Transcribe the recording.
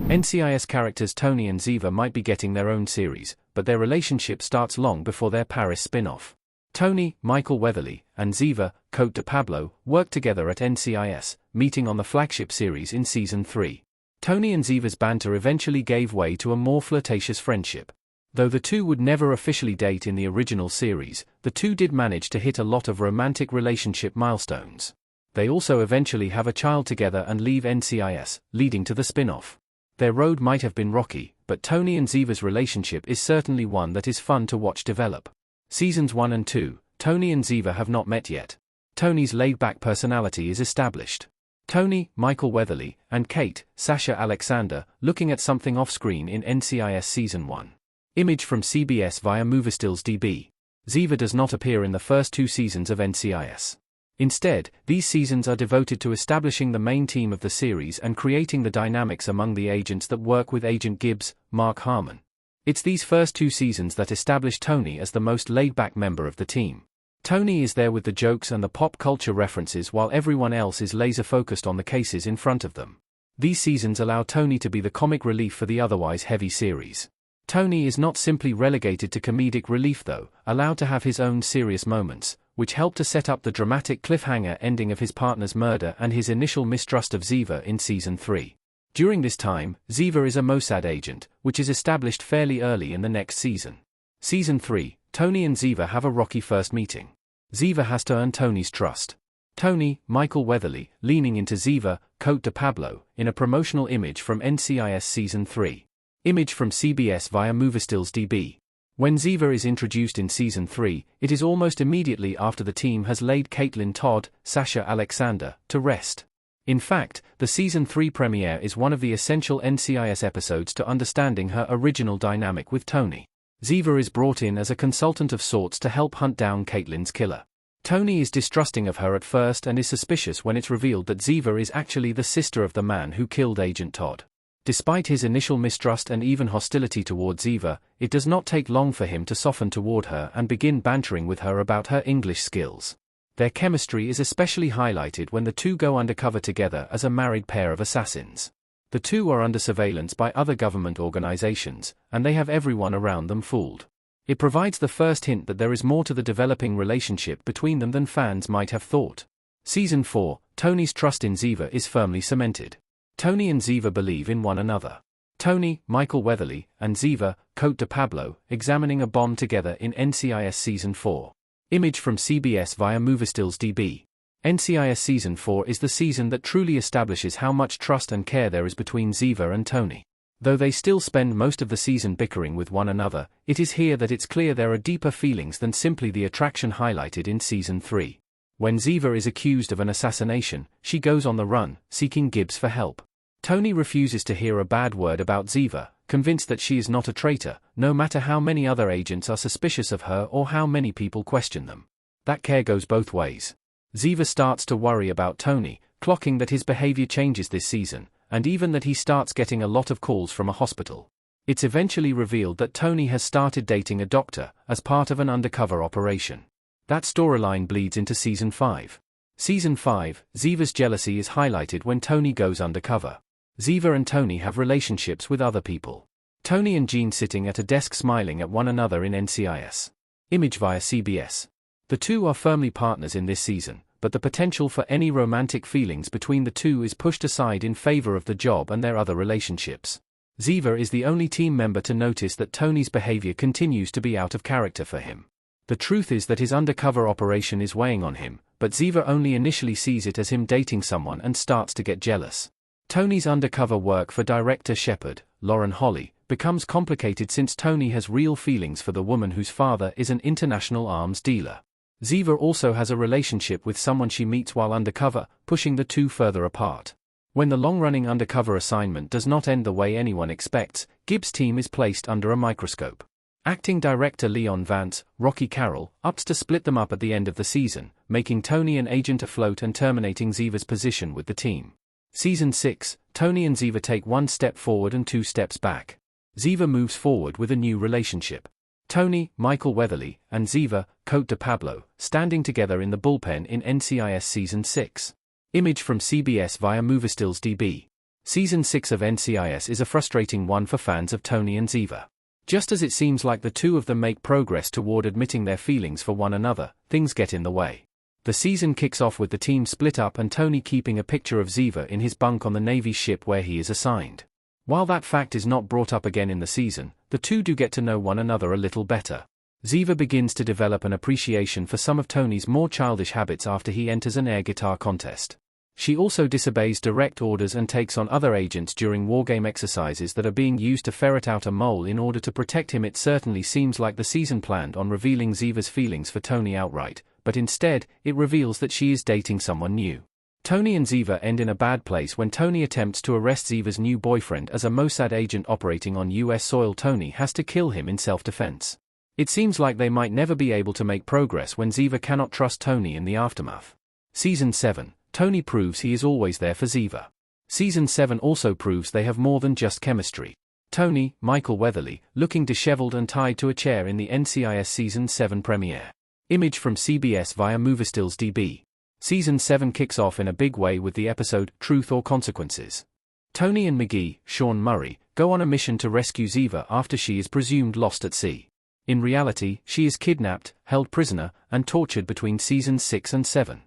NCIS characters Tony and Ziva might be getting their own series, but their relationship starts long before their Paris spin-off. Tony, Michael Weatherly, and Ziva, Cote de Pablo, work together at NCIS, meeting on the flagship series in Season 3. Tony and Ziva's banter eventually gave way to a more flirtatious friendship. Though the two would never officially date in the original series, the two did manage to hit a lot of romantic relationship milestones. They also eventually have a child together and leave NCIS, leading to the spin-off. Their road might have been rocky, but Tony and Ziva's relationship is certainly one that is fun to watch develop. Seasons 1 and 2, Tony and Ziva have not met yet. Tony's laid-back personality is established. Tony, Michael Weatherly, and Kate, Sasha Alexander, looking at something off-screen in NCIS Season 1. Image from CBS via MovieStills.db. Ziva does not appear in the first 2 seasons of NCIS. Instead, these seasons are devoted to establishing the main team of the series and creating the dynamics among the agents that work with Agent Gibbs, Mark Harmon. It's these first 2 seasons that establish Tony as the most laid-back member of the team. Tony is there with the jokes and the pop culture references while everyone else is laser-focused on the cases in front of them. These seasons allow Tony to be the comic relief for the otherwise heavy series. Tony is not simply relegated to comedic relief though, allowed to have his own serious moments, which help to set up the dramatic cliffhanger ending of his partner's murder and his initial mistrust of Ziva in Season 3. During this time, Ziva is a Mossad agent, which is established fairly early in the next season. Season 3, Tony and Ziva have a rocky first meeting. Ziva has to earn Tony's trust. Tony, Michael Weatherly, leaning into Ziva, Cote de Pablo, in a promotional image from NCIS Season 3. Image from CBS via MovieStills.db. When Ziva is introduced in Season 3, it is almost immediately after the team has laid Caitlin Todd, Sasha Alexander, to rest. In fact, the Season 3 premiere is one of the essential NCIS episodes to understanding her original dynamic with Tony. Ziva is brought in as a consultant of sorts to help hunt down Caitlin's killer. Tony is distrusting of her at first and is suspicious when it's revealed that Ziva is actually the sister of the man who killed Agent Todd. Despite his initial mistrust and even hostility toward Ziva, it does not take long for him to soften toward her and begin bantering with her about her English skills. Their chemistry is especially highlighted when the two go undercover together as a married pair of assassins. The two are under surveillance by other government organizations, and they have everyone around them fooled. It provides the first hint that there is more to the developing relationship between them than fans might have thought. Season 4, Tony's trust in Ziva is firmly cemented. Tony and Ziva believe in one another. Tony, Michael Weatherly, and Ziva, Cote de Pablo, examining a bomb together in NCIS Season 4. Image from CBS via MovieStills.db. NCIS Season 4 is the season that truly establishes how much trust and care there is between Ziva and Tony. Though they still spend most of the season bickering with one another, it is here that it's clear there are deeper feelings than simply the attraction highlighted in Season 3. When Ziva is accused of an assassination, she goes on the run, seeking Gibbs for help. Tony refuses to hear a bad word about Ziva, convinced that she is not a traitor, no matter how many other agents are suspicious of her or how many people question them. That care goes both ways. Ziva starts to worry about Tony, clocking that his behavior changes this season, and even that he starts getting a lot of calls from a hospital. It's eventually revealed that Tony has started dating a doctor, as part of an undercover operation. That storyline bleeds into Season 5. Season 5, Ziva's jealousy is highlighted when Tony goes undercover. Ziva and Tony have relationships with other people. Tony and Jean sitting at a desk smiling at one another in NCIS. Image via CBS. The two are firmly partners in this season, but the potential for any romantic feelings between the two is pushed aside in favor of the job and their other relationships. Ziva is the only team member to notice that Tony's behavior continues to be out of character for him. The truth is that his undercover operation is weighing on him, but Ziva only initially sees it as him dating someone and starts to get jealous. Tony's undercover work for director Shepard, Lauren Holly, becomes complicated since Tony has real feelings for the woman whose father is an international arms dealer. Ziva also has a relationship with someone she meets while undercover, pushing the two further apart. When the long-running undercover assignment does not end the way anyone expects, Gibbs' team is placed under a microscope. Acting director Leon Vance, Rocky Carroll, opts to split them up at the end of the season, making Tony an agent afloat and terminating Ziva's position with the team. Season 6, Tony and Ziva take one step forward and 2 steps back. Ziva moves forward with a new relationship. Tony, Michael Weatherly, and Ziva, Cote de Pablo, standing together in the bullpen in NCIS Season 6. Image from CBS via MovieStills.db. Season 6 of NCIS is a frustrating one for fans of Tony and Ziva. Just as it seems like the two of them make progress toward admitting their feelings for one another, things get in the way. The season kicks off with the team split up and Tony keeping a picture of Ziva in his bunk on the Navy ship where he is assigned. While that fact is not brought up again in the season, the two do get to know one another a little better. Ziva begins to develop an appreciation for some of Tony's more childish habits after he enters an air guitar contest. She also disobeys direct orders and takes on other agents during wargame exercises that are being used to ferret out a mole in order to protect him. It certainly seems like the season planned on revealing Ziva's feelings for Tony outright, but instead, it reveals that she is dating someone new. Tony and Ziva end in a bad place when Tony attempts to arrest Ziva's new boyfriend as a Mossad agent operating on US soil. Tony has to kill him in self-defense. It seems like they might never be able to make progress when Ziva cannot trust Tony in the aftermath. Season 7. Tony proves he is always there for Ziva. Season 7 also proves they have more than just chemistry. Tony, Michael Weatherly, looking disheveled and tied to a chair in the NCIS Season 7 premiere. Image from CBS via Moviestills DB. Season 7 kicks off in a big way with the episode, Truth or Consequences. Tony and McGee, Sean Murray, go on a mission to rescue Ziva after she is presumed lost at sea. In reality, she is kidnapped, held prisoner, and tortured between Seasons 6 and 7.